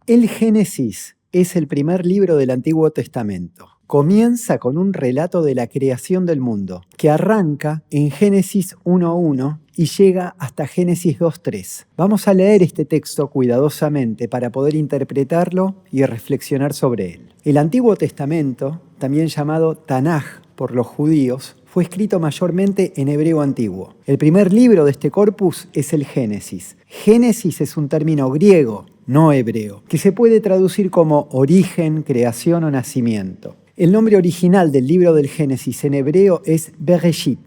El Génesis es el primer libro del Antiguo Testamento. Comienza con un relato de la creación del mundo, que arranca en Génesis 1:1 y llega hasta Génesis 2:3. Vamos a leer este texto cuidadosamente para poder interpretarlo y reflexionar sobre él. El Antiguo Testamento, también llamado Tanaj por los judíos, fue escrito mayormente en hebreo antiguo. El primer libro de este corpus es el Génesis. Génesis es un término griego, no hebreo, que se puede traducir como origen, creación o nacimiento. El nombre original del libro del Génesis en hebreo es Bereshit.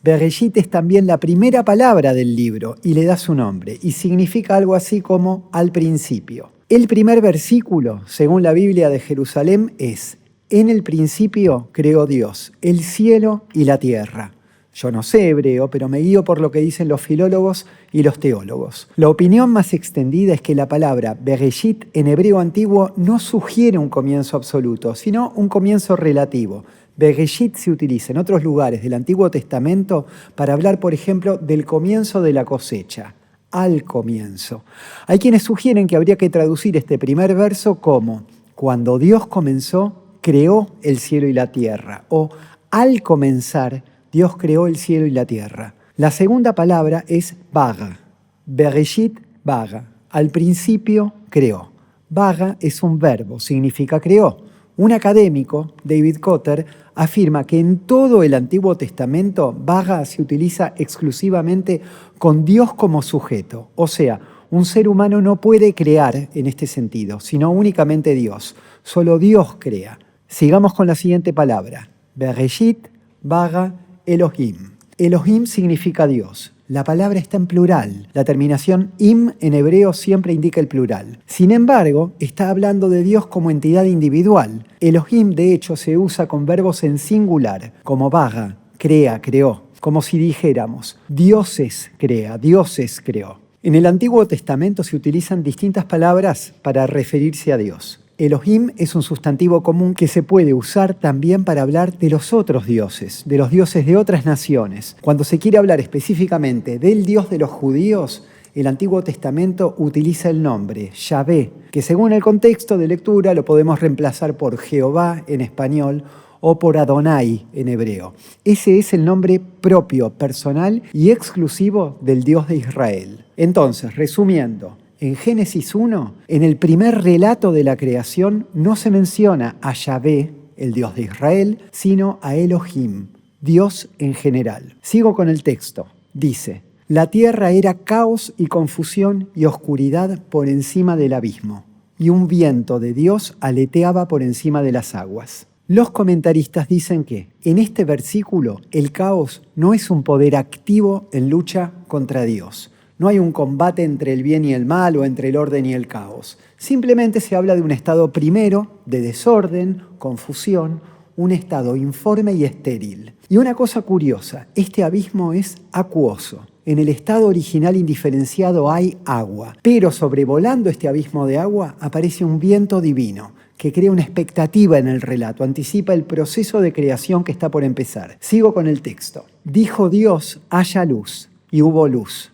Bereshit es también la primera palabra del libro y le da su nombre, y significa algo así como al principio. El primer versículo, según la Biblia de Jerusalén, es: en el principio creó Dios el cielo y la tierra. Yo no sé hebreo, pero me guío por lo que dicen los filólogos y los teólogos. La opinión más extendida es que la palabra Bereshit en hebreo antiguo no sugiere un comienzo absoluto, sino un comienzo relativo. Bereshit se utiliza en otros lugares del Antiguo Testamento para hablar, por ejemplo, del comienzo de la cosecha, al comienzo. Hay quienes sugieren que habría que traducir este primer verso como: cuando Dios comenzó, creó el cielo y la tierra, o al comenzar, Dios creó el cielo y la tierra. La segunda palabra es baga. Bereshit baga. Al principio creó. Baga es un verbo, significa creó. Un académico, David Cotter, afirma que en todo el Antiguo Testamento baga se utiliza exclusivamente con Dios como sujeto. O sea, un ser humano no puede crear en este sentido, sino únicamente Dios. Solo Dios crea. Sigamos con la siguiente palabra. Bereshit baga Elohim. Elohim significa Dios. La palabra está en plural. La terminación im en hebreo siempre indica el plural. Sin embargo, está hablando de Dios como entidad individual. Elohim, de hecho, se usa con verbos en singular, como baga, crea, creó. Como si dijéramos, dioses crea, dioses creó. En el Antiguo Testamento se utilizan distintas palabras para referirse a Dios. Elohim es un sustantivo común que se puede usar también para hablar de los otros dioses, de los dioses de otras naciones. Cuando se quiere hablar específicamente del Dios de los judíos, el Antiguo Testamento utiliza el nombre Yahvé, que según el contexto de lectura lo podemos reemplazar por Jehová en español o por Adonai en hebreo. Ese es el nombre propio, personal y exclusivo del Dios de Israel. Entonces, resumiendo, en Génesis 1, en el primer relato de la creación, no se menciona a Yahvé, el Dios de Israel, sino a Elohim, Dios en general. Sigo con el texto. Dice: la tierra era caos y confusión y oscuridad por encima del abismo, y un viento de Dios aleteaba por encima de las aguas. Los comentaristas dicen que en este versículo el caos no es un poder activo en lucha contra Dios. No hay un combate entre el bien y el mal o entre el orden y el caos. Simplemente se habla de un estado primero de desorden, confusión, un estado informe y estéril. Y una cosa curiosa, este abismo es acuoso. En el estado original indiferenciado hay agua, pero sobrevolando este abismo de agua aparece un viento divino que crea una expectativa en el relato, anticipa el proceso de creación que está por empezar. Sigo con el texto. Dijo Dios: haya luz, y hubo luz.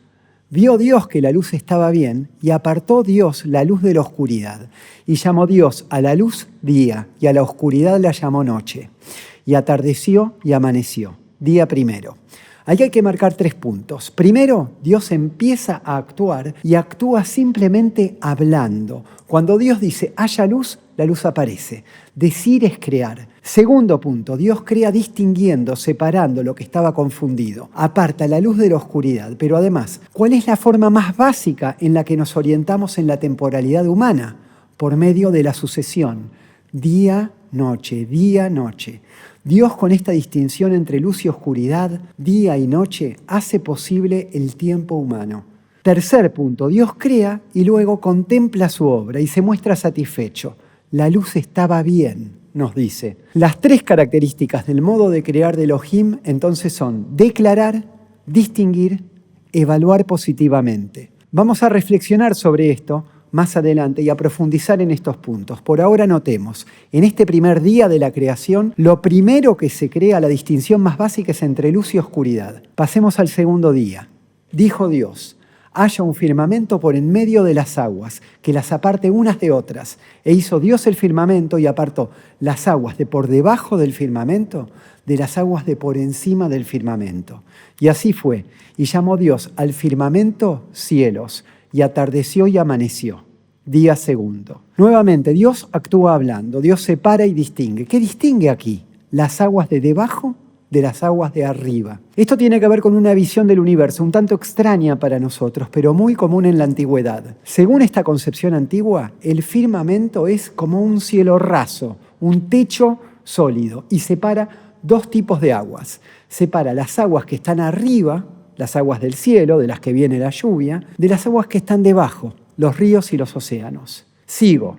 Vio Dios que la luz estaba bien, y apartó Dios la luz de la oscuridad. Y llamó Dios a la luz día, y a la oscuridad la llamó noche. Y atardeció y amaneció, día primero. Ahí hay que marcar 3 puntos. Primero, Dios empieza a actuar y actúa simplemente hablando. Cuando Dios dice haya luz, la luz aparece. Decir es crear. Segundo punto, Dios crea distinguiendo, separando lo que estaba confundido. Aparta la luz de la oscuridad. Pero además, ¿cuál es la forma más básica en la que nos orientamos en la temporalidad humana? Por medio de la sucesión. Día, noche, día, noche. Dios, con esta distinción entre luz y oscuridad, día y noche, hace posible el tiempo humano. Tercer punto, Dios crea y luego contempla su obra y se muestra satisfecho. La luz estaba bien, nos dice. Las 3 características del modo de crear de Elohim entonces son declarar, distinguir, evaluar positivamente. Vamos a reflexionar sobre esto más adelante y a profundizar en estos puntos. Por ahora notemos, en este primer día de la creación, lo primero que se crea, la distinción más básica, es entre luz y oscuridad. Pasemos al segundo día. Dijo Dios: haya un firmamento por en medio de las aguas, que las aparte unas de otras. E hizo Dios el firmamento y apartó las aguas de por debajo del firmamento de las aguas de por encima del firmamento. Y así fue. Y llamó Dios al firmamento cielos, y atardeció y amaneció. Día segundo. Nuevamente, Dios actúa hablando, Dios separa y distingue. ¿Qué distingue aquí? Las aguas de debajo de las aguas de arriba. Esto tiene que ver con una visión del universo un tanto extraña para nosotros, pero muy común en la antigüedad. Según esta concepción antigua, el firmamento es como un cielo raso, un techo sólido, y separa dos tipos de aguas. Separa las aguas que están arriba, las aguas del cielo, de las que viene la lluvia, de las aguas que están debajo, los ríos y los océanos. Sigo.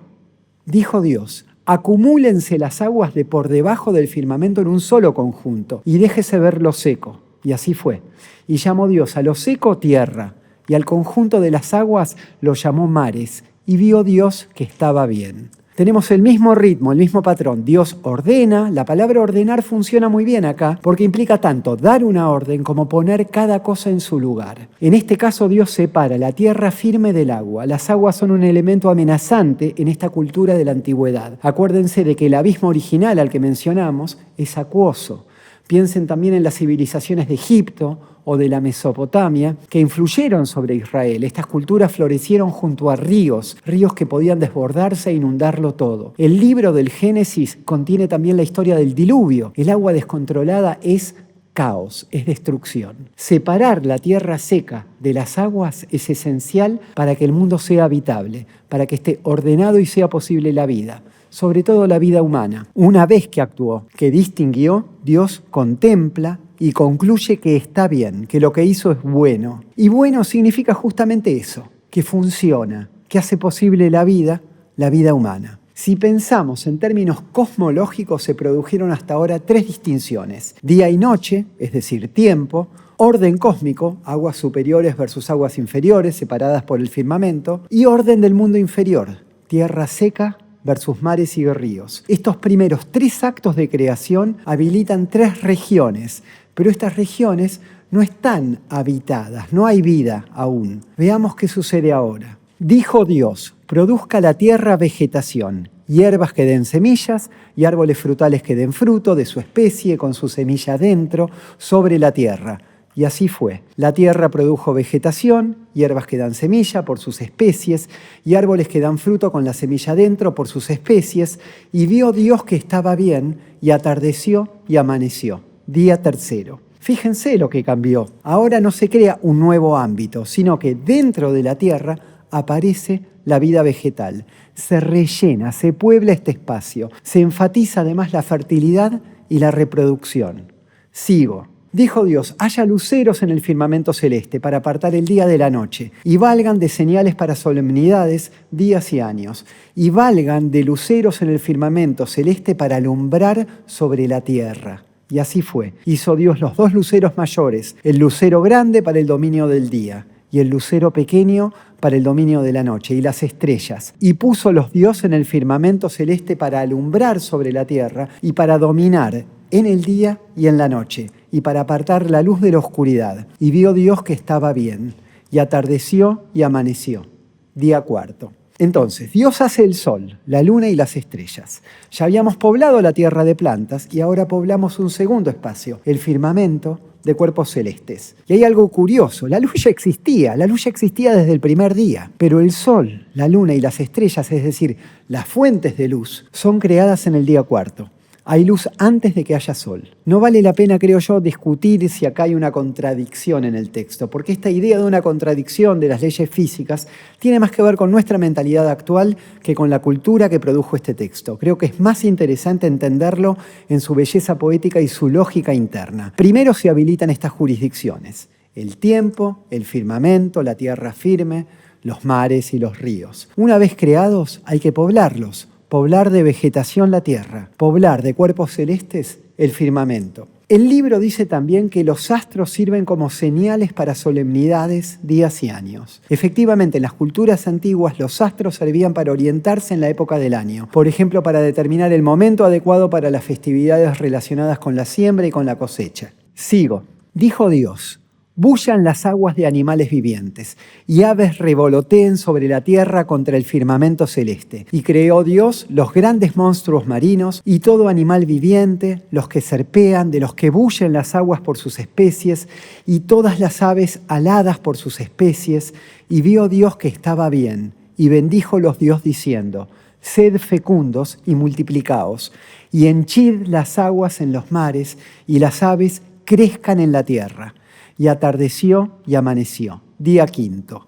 Dijo Dios: acumúlense las aguas de por debajo del firmamento en un solo conjunto y déjese ver lo seco. Y así fue. Y llamó Dios a lo seco tierra, y al conjunto de las aguas lo llamó mares, y vio Dios que estaba bien. Tenemos el mismo ritmo, el mismo patrón. Dios ordena. La palabra ordenar funciona muy bien acá porque implica tanto dar una orden como poner cada cosa en su lugar. En este caso, Dios separa la tierra firme del agua. Las aguas son un elemento amenazante en esta cultura de la antigüedad. Acuérdense de que el abismo original al que mencionamos es acuoso. Piensen también en las civilizaciones de Egipto o de la Mesopotamia, que influyeron sobre Israel. Estas culturas florecieron junto a ríos que podían desbordarse e inundarlo todo. El libro del Génesis contiene también la historia del diluvio. El agua descontrolada es caos, es destrucción. Separar la tierra seca de las aguas es esencial para que el mundo sea habitable, para que esté ordenado y sea posible la vida, sobre todo la vida humana. Una vez que actuó, que distinguió, Dios contempla y concluye que está bien, que lo que hizo es bueno. Y bueno significa justamente eso, que funciona, que hace posible la vida humana. Si pensamos en términos cosmológicos, se produjeron hasta ahora 3 distinciones: día y noche, es decir, tiempo; orden cósmico, aguas superiores versus aguas inferiores, separadas por el firmamento; y orden del mundo inferior, tierra seca versus mares y ríos. Estos primeros 3 actos de creación habilitan 3 regiones, pero estas regiones no están habitadas, no hay vida aún. Veamos qué sucede ahora. Dijo Dios: produzca la tierra vegetación, hierbas que den semillas y árboles frutales que den fruto de su especie con su semilla dentro sobre la tierra. Y así fue. La tierra produjo vegetación, hierbas que dan semilla por sus especies, y árboles que dan fruto con la semilla dentro por sus especies. Y vio Dios que estaba bien, y atardeció y amaneció. Día tercero. Fíjense lo que cambió. Ahora no se crea un nuevo ámbito, sino que dentro de la tierra aparece la vida vegetal. Se rellena, se puebla este espacio. Se enfatiza además la fertilidad y la reproducción. Sigo. Dijo Dios: haya luceros en el firmamento celeste para apartar el día de la noche, y valgan de señales para solemnidades, días y años, y valgan de luceros en el firmamento celeste para alumbrar sobre la tierra. Y así fue. Hizo Dios los 2 luceros mayores, el lucero grande para el dominio del día, y el lucero pequeño para el dominio de la noche, y las estrellas. Y puso los Dios en el firmamento celeste para alumbrar sobre la tierra y para dominar en el día y en la noche, y para apartar la luz de la oscuridad. Y vio Dios que estaba bien, y atardeció y amaneció. Día cuarto. Entonces, Dios hace el sol, la luna y las estrellas. Ya habíamos poblado la tierra de plantas y ahora poblamos un segundo espacio, el firmamento de cuerpos celestes. Y hay algo curioso: la luz ya existía desde el primer día, pero el sol, la luna y las estrellas, es decir, las fuentes de luz, son creadas en el día cuarto. Hay luz antes de que haya sol. No vale la pena, creo yo, discutir si acá hay una contradicción en el texto, porque esta idea de una contradicción de las leyes físicas tiene más que ver con nuestra mentalidad actual que con la cultura que produjo este texto. Creo que es más interesante entenderlo en su belleza poética y su lógica interna. Primero se habilitan estas jurisdicciones: el tiempo, el firmamento, la tierra firme, los mares y los ríos. Una vez creados, hay que poblarlos. Poblar de vegetación la tierra, poblar de cuerpos celestes el firmamento. El libro dice también que los astros sirven como señales para solemnidades, días y años. Efectivamente, en las culturas antiguas los astros servían para orientarse en la época del año. Por ejemplo, para determinar el momento adecuado para las festividades relacionadas con la siembra y con la cosecha. Sigo. Dijo Dios: bullan las aguas de animales vivientes, y aves revoloteen sobre la tierra contra el firmamento celeste. Y creó Dios los grandes monstruos marinos y todo animal viviente, los que serpean, de los que bullen las aguas por sus especies, y todas las aves aladas por sus especies. Y vio Dios que estaba bien, y bendíjolos Dios diciendo: sed fecundos y multiplicaos, y henchid las aguas en los mares, y las aves crezcan en la tierra. Y atardeció y amaneció, día quinto.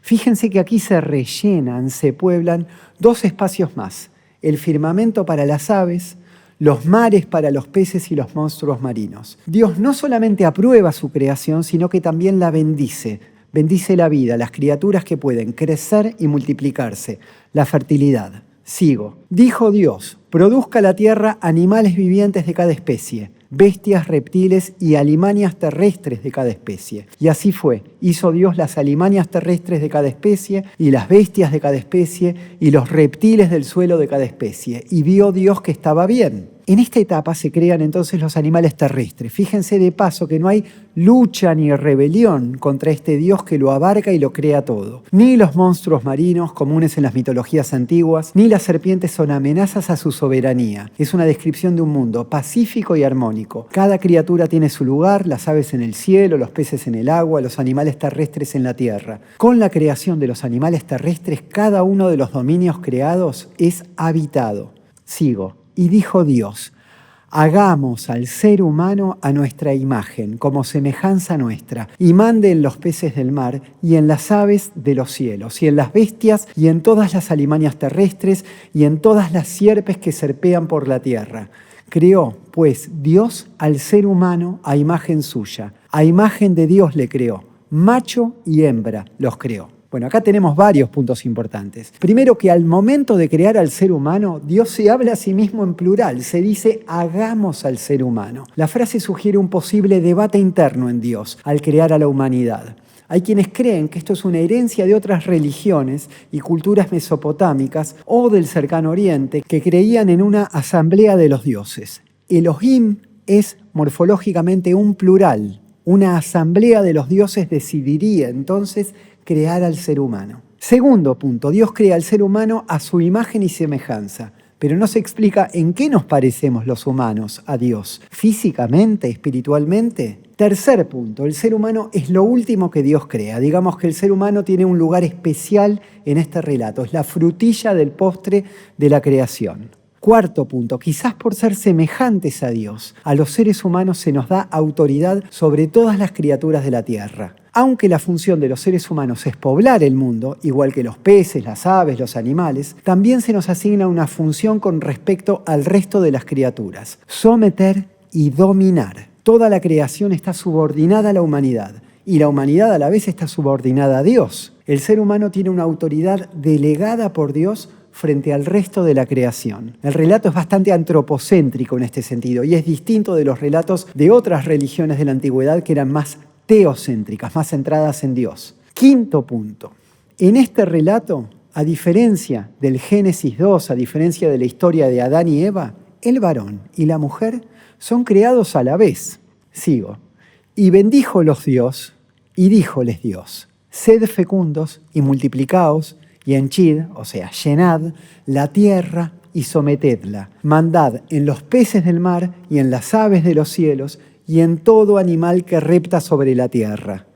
Fíjense que aquí se rellenan, se pueblan dos espacios más: el firmamento para las aves, los mares para los peces y los monstruos marinos. Dios no solamente aprueba su creación, sino que también la bendice. Bendice la vida, las criaturas que pueden crecer y multiplicarse, la fertilidad. Sigo. Dijo Dios: produzca la tierra animales vivientes de cada especie, bestias, reptiles y alimanias terrestres de cada especie. Y así fue. Hizo Dios las alimanias terrestres de cada especie y las bestias de cada especie y los reptiles del suelo de cada especie. Y vio Dios que estaba bien. En esta etapa se crean entonces los animales terrestres. Fíjense de paso que no hay lucha ni rebelión contra este Dios que lo abarca y lo crea todo. Ni los monstruos marinos comunes en las mitologías antiguas, ni las serpientes son amenazas a su soberanía. Es una descripción de un mundo pacífico y armónico. Cada criatura tiene su lugar, las aves en el cielo, los peces en el agua, los animales terrestres en la tierra. Con la creación de los animales terrestres, cada uno de los dominios creados es habitado. Sigo. Y dijo Dios: hagamos al ser humano a nuestra imagen, como semejanza nuestra, y mande en los peces del mar, y en las aves de los cielos, y en las bestias, y en todas las alimanias terrestres, y en todas las sierpes que serpean por la tierra. Creó, pues, Dios al ser humano a imagen suya. A imagen de Dios le creó. Macho y hembra los creó. Bueno, acá tenemos varios puntos importantes. Primero, que al momento de crear al ser humano, Dios se habla a sí mismo en plural. Se dice: hagamos al ser humano. La frase sugiere un posible debate interno en Dios al crear a la humanidad. Hay quienes creen que esto es una herencia de otras religiones y culturas mesopotámicas o del cercano oriente que creían en una asamblea de los dioses. Elohim es morfológicamente un plural. Una asamblea de los dioses decidiría entonces crear al ser humano. Segundo punto, Dios crea al ser humano a su imagen y semejanza, pero no se explica en qué nos parecemos los humanos a Dios, físicamente, espiritualmente. Tercer punto, el ser humano es lo último que Dios crea. Digamos que el ser humano tiene un lugar especial en este relato, es la frutilla del postre de la creación. Cuarto punto, quizás por ser semejantes a Dios, a los seres humanos se nos da autoridad sobre todas las criaturas de la tierra. Aunque la función de los seres humanos es poblar el mundo, igual que los peces, las aves, los animales, también se nos asigna una función con respecto al resto de las criaturas: someter y dominar. Toda la creación está subordinada a la humanidad, y la humanidad a la vez está subordinada a Dios. El ser humano tiene una autoridad delegada por Dios frente al resto de la creación. El relato es bastante antropocéntrico en este sentido y es distinto de los relatos de otras religiones de la antigüedad que eran más teocéntricas, más centradas en Dios. Quinto punto. En este relato, a diferencia del Génesis 2, a diferencia de la historia de Adán y Eva, el varón y la mujer son creados a la vez. Sigo. Y bendíjolos Dios, y díjoles Dios: sed fecundos y multiplicaos, y henchid, o sea, llenad la tierra y sometedla. Mandad en los peces del mar y en las aves de los cielos y en todo animal que repta sobre la tierra.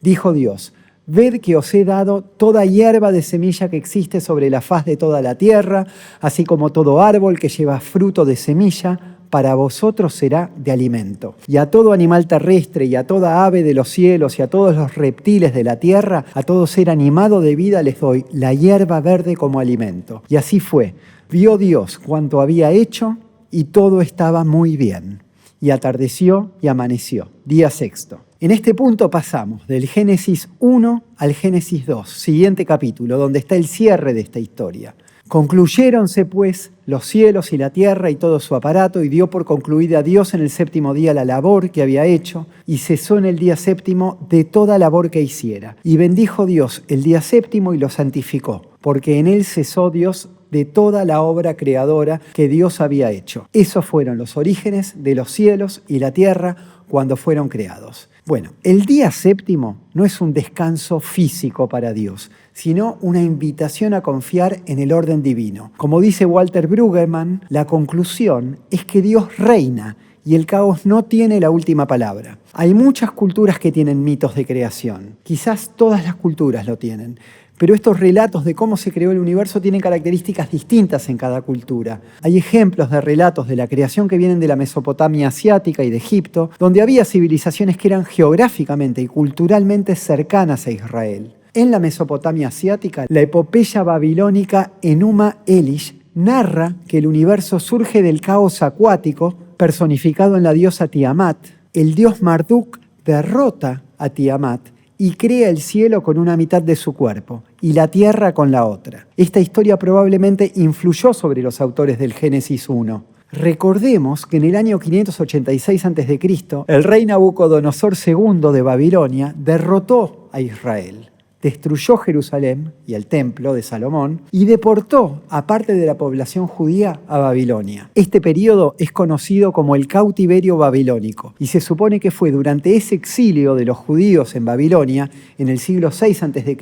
Dijo Dios: ved que os he dado toda hierba de semilla que existe sobre la faz de toda la tierra, así como todo árbol que lleva fruto de semilla, para vosotros será de alimento. Y a todo animal terrestre y a toda ave de los cielos y a todos los reptiles de la tierra, a todo ser animado de vida les doy la hierba verde como alimento. Y así fue. Vio Dios cuanto había hecho y todo estaba muy bien. Y atardeció y amaneció, día sexto. En este punto pasamos del Génesis 1 al Génesis 2, siguiente capítulo, donde está el cierre de esta historia. Concluyéronse, pues, los cielos y la tierra y todo su aparato, y dio por concluida Dios en el séptimo día la labor que había hecho, y cesó en el día séptimo de toda labor que hiciera. Y bendijo Dios el día séptimo y lo santificó, porque en él cesó Dios de toda la obra creadora que Dios había hecho. Esos fueron los orígenes de los cielos y la tierra cuando fueron creados. Bueno, el día séptimo no es un descanso físico para Dios, sino una invitación a confiar en el orden divino. Como dice Walter Brueggemann, la conclusión es que Dios reina y el caos no tiene la última palabra. Hay muchas culturas que tienen mitos de creación. Quizás todas las culturas lo tienen. Pero estos relatos de cómo se creó el universo tienen características distintas en cada cultura. Hay ejemplos de relatos de la creación que vienen de la Mesopotamia asiática y de Egipto, donde había civilizaciones que eran geográficamente y culturalmente cercanas a Israel. En la Mesopotamia asiática, la epopeya babilónica Enuma Elish narra que el universo surge del caos acuático, personificado en la diosa Tiamat. El dios Marduk derrota a Tiamat y crea el cielo con una mitad de su cuerpo y la tierra con la otra. Esta historia probablemente influyó sobre los autores del Génesis 1. Recordemos que en el año 586 a.C., el rey Nabucodonosor II de Babilonia derrotó a Israel. Destruyó Jerusalén y el templo de Salomón y deportó a parte de la población judía a Babilonia. Este periodo es conocido como el cautiverio babilónico y se supone que fue durante ese exilio de los judíos en Babilonia, en el siglo VI a.C.,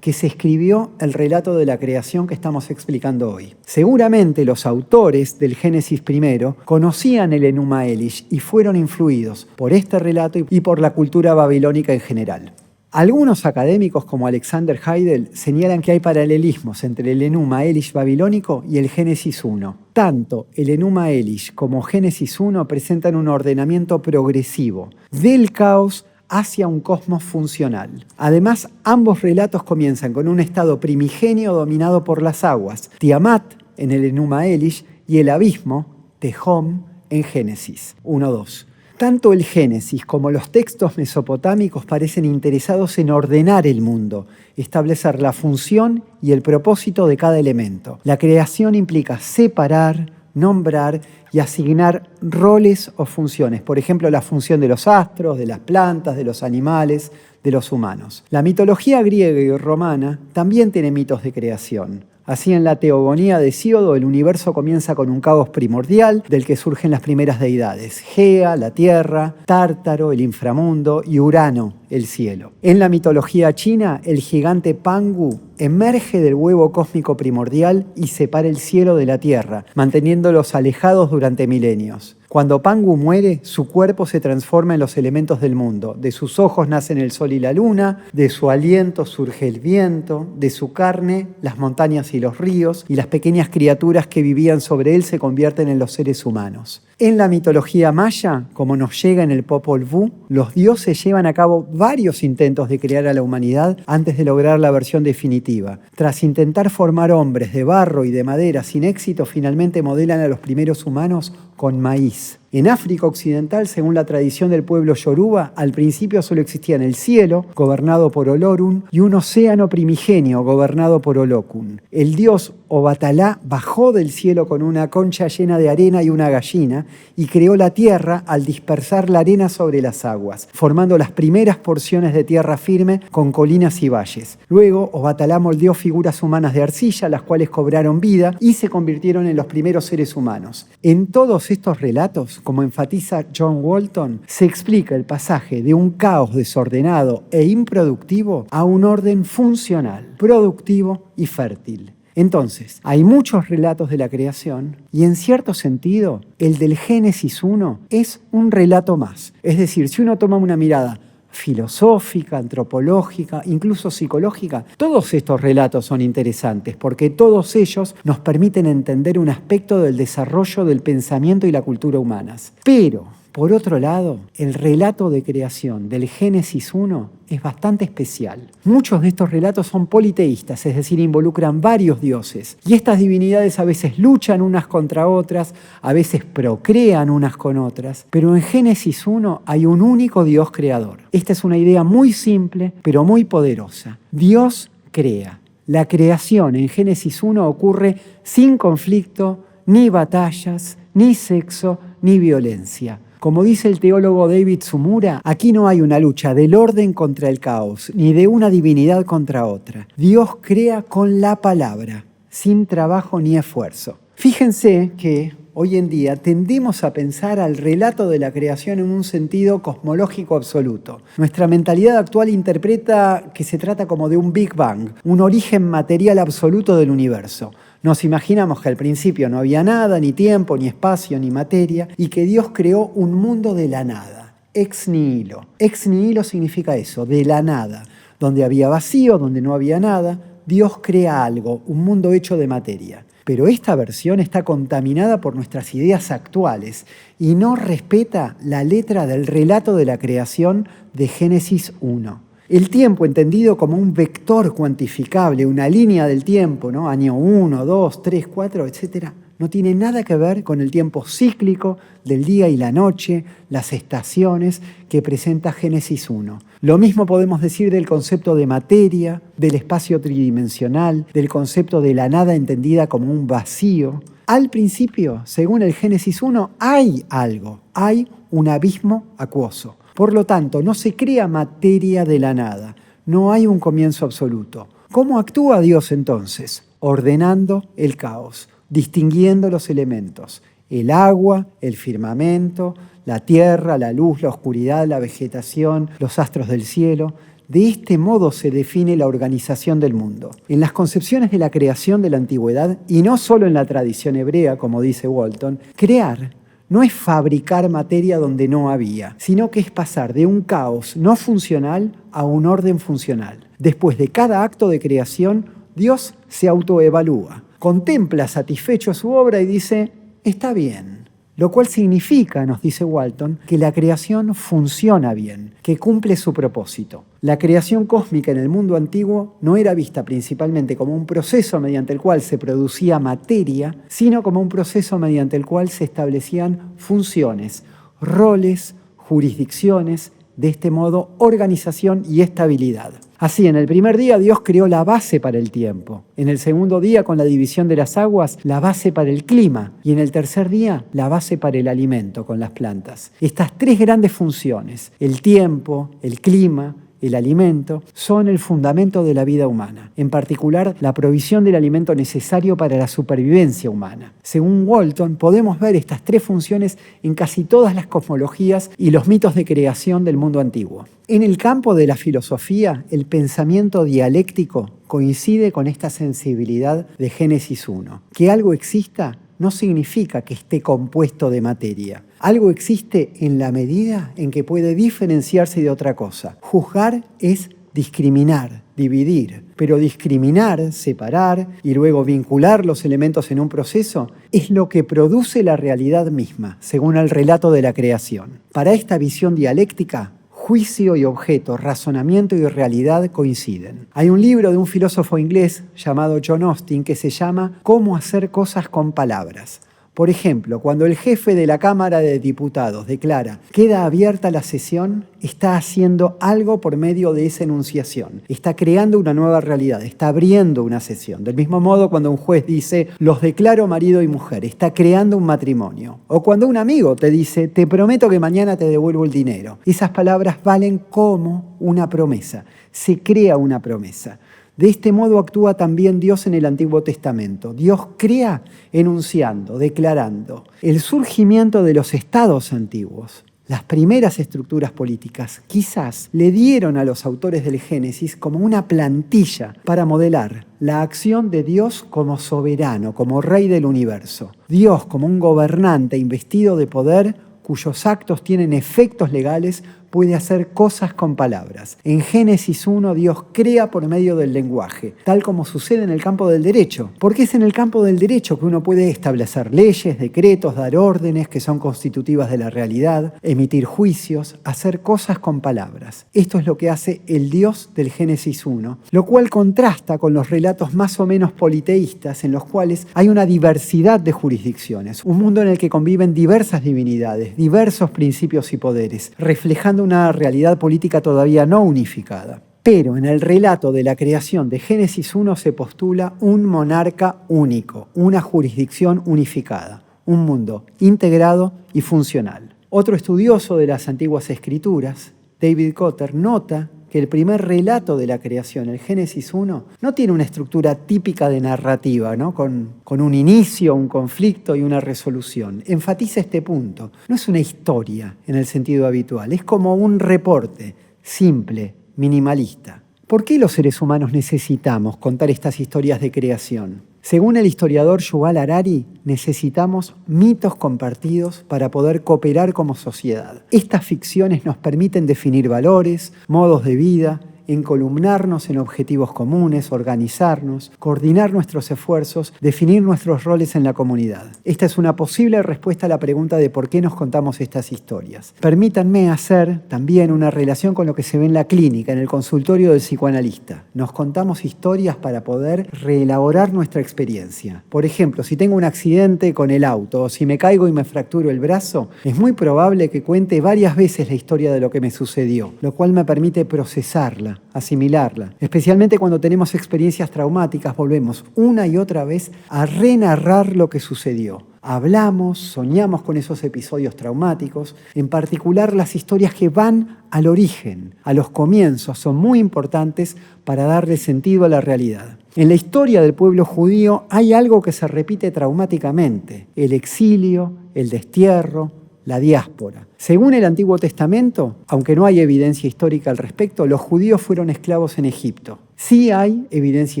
que se escribió el relato de la creación que estamos explicando hoy. Seguramente los autores del Génesis I conocían el Enuma Elish y fueron influidos por este relato y por la cultura babilónica en general. Algunos académicos como Alexander Heidel señalan que hay paralelismos entre el Enuma Elish babilónico y el Génesis 1. Tanto el Enuma Elish como Génesis 1 presentan un ordenamiento progresivo del caos hacia un cosmos funcional. Además, ambos relatos comienzan con un estado primigenio dominado por las aguas, Tiamat en el Enuma Elish y el abismo, Tehom, en Génesis 1-2. Tanto el Génesis como los textos mesopotámicos parecen interesados en ordenar el mundo, establecer la función y el propósito de cada elemento. La creación implica separar, nombrar y asignar roles o funciones. Por ejemplo, la función de los astros, de las plantas, de los animales, de los humanos. La mitología griega y romana también tiene mitos de creación. Así, en la teogonía de Hesíodo, el universo comienza con un caos primordial del que surgen las primeras deidades: Gea, la tierra; Tártaro, el inframundo; y Urano, el cielo. En la mitología china, el gigante Pangu emerge del huevo cósmico primordial y separa el cielo de la tierra, manteniéndolos alejados durante milenios. Cuando Pangu muere, su cuerpo se transforma en los elementos del mundo. De sus ojos nacen el sol y la luna, de su aliento surge el viento, de su carne las montañas y los ríos, y las pequeñas criaturas que vivían sobre él se convierten en los seres humanos. En la mitología maya, como nos llega en el Popol Vuh, los dioses llevan a cabo varios intentos de crear a la humanidad antes de lograr la versión definitiva. Tras intentar formar hombres de barro y de madera sin éxito, finalmente modelan a los primeros humanos con maíz. En África Occidental, según la tradición del pueblo Yoruba, al principio solo existían el cielo, gobernado por Olorun, y un océano primigenio, gobernado por Olokun. El dios Obatalá bajó del cielo con una concha llena de arena y una gallina, y creó la tierra al dispersar la arena sobre las aguas, formando las primeras porciones de tierra firme con colinas y valles. Luego, Obatalá moldeó figuras humanas de arcilla, las cuales cobraron vida y se convirtieron en los primeros seres humanos. En todos estos relatos, como enfatiza John Walton, se explica el pasaje de un caos desordenado e improductivo a un orden funcional, productivo y fértil. Entonces, hay muchos relatos de la creación y, en cierto sentido, el del Génesis 1 es un relato más. Es decir, si uno toma una mirada filosófica, antropológica, incluso psicológica, todos estos relatos son interesantes porque todos ellos nos permiten entender un aspecto del desarrollo del pensamiento y la cultura humanas. Pero, por otro lado, el relato de creación del Génesis 1 es bastante especial. Muchos de estos relatos son politeístas, es decir, involucran varios dioses. Y estas divinidades a veces luchan unas contra otras, a veces procrean unas con otras. Pero en Génesis 1 hay un único Dios creador. Esta es una idea muy simple, pero muy poderosa. Dios crea. La creación en Génesis 1 ocurre sin conflicto, ni batallas, ni sexo, ni violencia. Como dice el teólogo David Sumura, aquí no hay una lucha del orden contra el caos, ni de una divinidad contra otra. Dios crea con la palabra, sin trabajo ni esfuerzo. Fíjense que hoy en día tendemos a pensar al relato de la creación en un sentido cosmológico absoluto. Nuestra mentalidad actual interpreta que se trata como de un Big Bang, un origen material absoluto del universo. Nos imaginamos que al principio no había nada, ni tiempo, ni espacio, ni materia, y que Dios creó un mundo de la nada, ex nihilo. Ex nihilo significa eso, de la nada. Donde había vacío, donde no había nada, Dios crea algo, un mundo hecho de materia. Pero esta versión está contaminada por nuestras ideas actuales y no respeta la letra del relato de la creación de Génesis 1. El tiempo entendido como un vector cuantificable, una línea del tiempo, ¿no? Año 1, 2, 3, 4, etc., no tiene nada que ver con el tiempo cíclico del día y la noche, las estaciones que presenta Génesis 1. Lo mismo podemos decir del concepto de materia, del espacio tridimensional, del concepto de la nada entendida como un vacío. Al principio, según el Génesis 1, hay algo, hay un abismo acuoso. Por lo tanto, no se crea materia de la nada, no hay un comienzo absoluto. ¿Cómo actúa Dios entonces? Ordenando el caos, distinguiendo los elementos, el agua, el firmamento, la tierra, la luz, la oscuridad, la vegetación, los astros del cielo. De este modo se define la organización del mundo. En las concepciones de la creación de la antigüedad, y no solo en la tradición hebrea, como dice Walton, crear no es fabricar materia donde no había, sino que es pasar de un caos no funcional a un orden funcional. Después de cada acto de creación, Dios se autoevalúa, contempla satisfecho su obra y dice, está bien. Lo cual significa, nos dice Walton, que la creación funciona bien, que cumple su propósito. La creación cósmica en el mundo antiguo no era vista principalmente como un proceso mediante el cual se producía materia, sino como un proceso mediante el cual se establecían funciones, roles, jurisdicciones, de este modo organización y estabilidad. Así, en el primer día Dios creó la base para el tiempo. En el segundo día, con la división de las aguas, la base para el clima. Y en el tercer día, la base para el alimento con las plantas. Estas tres grandes funciones, el tiempo, el clima, el alimento, son el fundamento de la vida humana, en particular la provisión del alimento necesario para la supervivencia humana. Según Walton, podemos ver estas tres funciones en casi todas las cosmologías y los mitos de creación del mundo antiguo. En el campo de la filosofía, el pensamiento dialéctico coincide con esta sensibilidad de Génesis 1. Que algo exista no significa que esté compuesto de materia. Algo existe en la medida en que puede diferenciarse de otra cosa. Juzgar es discriminar, dividir, pero discriminar, separar y luego vincular los elementos en un proceso es lo que produce la realidad misma, según el relato de la creación. Para esta visión dialéctica, juicio y objeto, razonamiento y realidad coinciden. Hay un libro de un filósofo inglés llamado John Austin que se llama Cómo hacer cosas con palabras. Por ejemplo, cuando el jefe de la Cámara de Diputados declara queda abierta la sesión, está haciendo algo por medio de esa enunciación. Está creando una nueva realidad, está abriendo una sesión. Del mismo modo, cuando un juez dice los declaro marido y mujer, está creando un matrimonio. O cuando un amigo te dice te prometo que mañana te devuelvo el dinero. Esas palabras valen como una promesa. Se crea una promesa. De este modo actúa también Dios en el Antiguo Testamento. Dios crea enunciando, declarando. El surgimiento de los estados antiguos, las primeras estructuras políticas, quizás le dieron a los autores del Génesis como una plantilla para modelar la acción de Dios como soberano, como rey del universo. Dios como un gobernante investido de poder cuyos actos tienen efectos legales, puede hacer cosas con palabras. En Génesis 1, Dios crea por medio del lenguaje, tal como sucede en el campo del derecho. Porque es en el campo del derecho que uno puede establecer leyes, decretos, dar órdenes que son constitutivas de la realidad, emitir juicios, hacer cosas con palabras. Esto es lo que hace el Dios del Génesis 1, lo cual contrasta con los relatos más o menos politeístas en los cuales hay una diversidad de jurisdicciones, un mundo en el que conviven diversas divinidades, diversos principios y poderes, reflejando una realidad política todavía no unificada. Pero en el relato de la creación de Génesis 1 se postula un monarca único, una jurisdicción unificada, un mundo integrado y funcional. Otro estudioso de las antiguas escrituras, David Cotter, nota que el primer relato de la creación, el Génesis 1, no tiene una estructura típica de narrativa, ¿no? Con un inicio, un conflicto y una resolución. Enfatiza este punto. No es una historia en el sentido habitual, es como un reporte simple, minimalista. ¿Por qué los seres humanos necesitamos contar estas historias de creación? Según el historiador Yuval Harari, necesitamos mitos compartidos para poder cooperar como sociedad. Estas ficciones nos permiten definir valores, modos de vida, encolumnarnos en objetivos comunes, organizarnos, coordinar nuestros esfuerzos, definir nuestros roles en la comunidad. Esta es una posible respuesta a la pregunta de por qué nos contamos estas historias. Permítanme hacer también una relación con lo que se ve en la clínica, en el consultorio del psicoanalista. Nos contamos historias para poder reelaborar nuestra experiencia. Por ejemplo, si tengo un accidente con el auto o si me caigo y me fracturo el brazo, es muy probable que cuente varias veces la historia de lo que me sucedió, lo cual me permite procesarla, asimilarla. Especialmente cuando tenemos experiencias traumáticas, volvemos una y otra vez a renarrar lo que sucedió. Hablamos, soñamos con esos episodios traumáticos, en particular las historias que van al origen, a los comienzos, son muy importantes para darle sentido a la realidad. En la historia del pueblo judío hay algo que se repite traumáticamente: el exilio, el destierro, la diáspora. Según el Antiguo Testamento, aunque no hay evidencia histórica al respecto, los judíos fueron esclavos en Egipto. Sí hay evidencia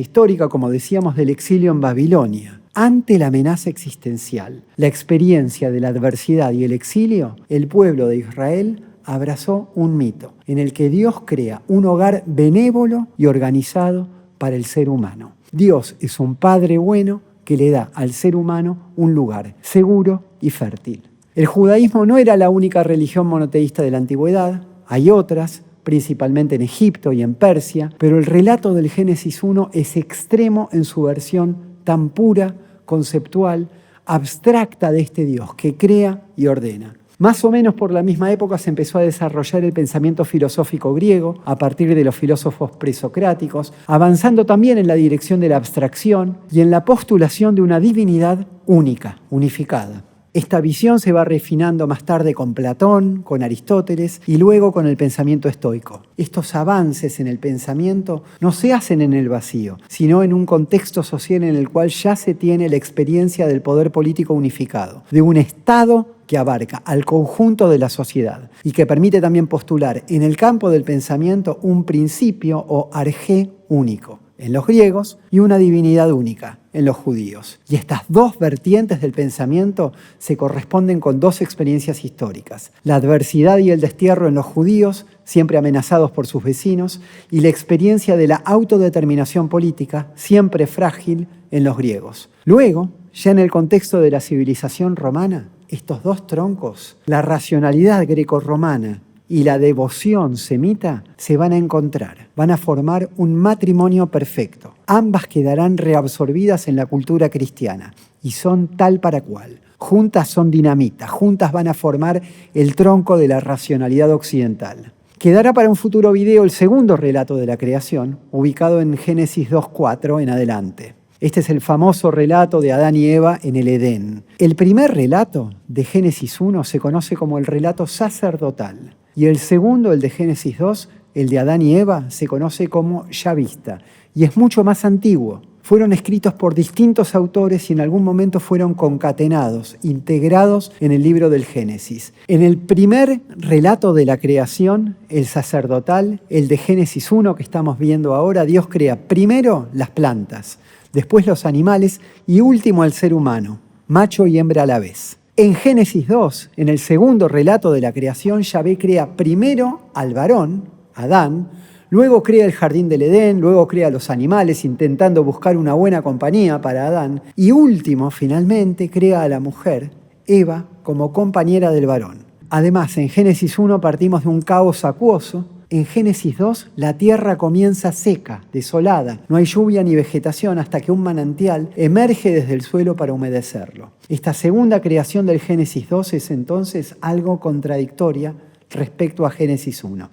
histórica, como decíamos, del exilio en Babilonia. Ante la amenaza existencial, la experiencia de la adversidad y el exilio, el pueblo de Israel abrazó un mito en el que Dios crea un hogar benévolo y organizado para el ser humano. Dios es un Padre bueno que le da al ser humano un lugar seguro y fértil. El judaísmo no era la única religión monoteísta de la antigüedad, hay otras, principalmente en Egipto y en Persia, pero el relato del Génesis 1 es extremo en su versión tan pura, conceptual, abstracta de este Dios que crea y ordena. Más o menos por la misma época se empezó a desarrollar el pensamiento filosófico griego a partir de los filósofos presocráticos, avanzando también en la dirección de la abstracción y en la postulación de una divinidad única, unificada. Esta visión se va refinando más tarde con Platón, con Aristóteles y luego con el pensamiento estoico. Estos avances en el pensamiento no se hacen en el vacío, sino en un contexto social en el cual ya se tiene la experiencia del poder político unificado, de un Estado que abarca al conjunto de la sociedad y que permite también postular en el campo del pensamiento un principio o arjé único en los griegos y una divinidad única en los judíos. Y estas dos vertientes del pensamiento se corresponden con dos experiencias históricas: la adversidad y el destierro en los judíos, siempre amenazados por sus vecinos, y la experiencia de la autodeterminación política, siempre frágil, en los griegos. Luego, ya en el contexto de la civilización romana, estos dos troncos, la racionalidad grecorromana y la devoción semita, se van a encontrar, van a formar un matrimonio perfecto. Ambas quedarán reabsorbidas en la cultura cristiana y son tal para cual. Juntas son dinamita, juntas van a formar el tronco de la racionalidad occidental. Quedará para un futuro video el segundo relato de la creación, ubicado en Génesis 2:4 en adelante. Este es el famoso relato de Adán y Eva en el Edén. El primer relato de Génesis 1 se conoce como el relato sacerdotal. Y el segundo, el de Génesis 2, el de Adán y Eva, se conoce como Yavista. Y es mucho más antiguo. Fueron escritos por distintos autores y en algún momento fueron concatenados, integrados en el libro del Génesis. En el primer relato de la creación, el sacerdotal, el de Génesis 1 que estamos viendo ahora, Dios crea primero las plantas, después los animales y último al ser humano, macho y hembra a la vez. En Génesis 2, en el segundo relato de la creación, Yahvé crea primero al varón, Adán, luego crea el jardín del Edén, luego crea los animales intentando buscar una buena compañía para Adán y último, finalmente, crea a la mujer, Eva, como compañera del varón. Además, en Génesis 1 partimos de un caos acuoso. En Génesis 2, la tierra comienza seca, desolada. No hay lluvia ni vegetación hasta que un manantial emerge desde el suelo para humedecerlo. Esta segunda creación del Génesis 2 es entonces algo contradictoria respecto a Génesis 1.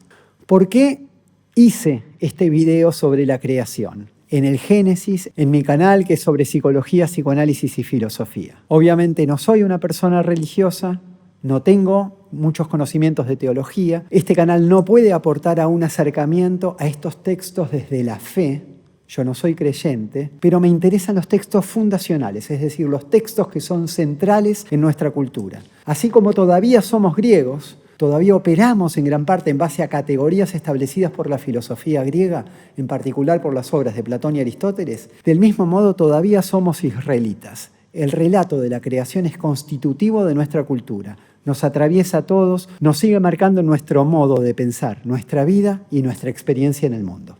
¿Por qué hice este video sobre la creación? En el Génesis, en mi canal que es sobre psicología, psicoanálisis y filosofía. Obviamente no soy una persona religiosa, no tengo muchos conocimientos de teología. Este canal no puede aportar a un acercamiento a estos textos desde la fe. Yo no soy creyente, pero me interesan los textos fundacionales, es decir, los textos que son centrales en nuestra cultura. Así como todavía somos griegos, todavía operamos en gran parte en base a categorías establecidas por la filosofía griega, en particular por las obras de Platón y Aristóteles, del mismo modo todavía somos israelitas. El relato de la creación es constitutivo de nuestra cultura. Nos atraviesa a todos, nos sigue marcando nuestro modo de pensar, nuestra vida y nuestra experiencia en el mundo.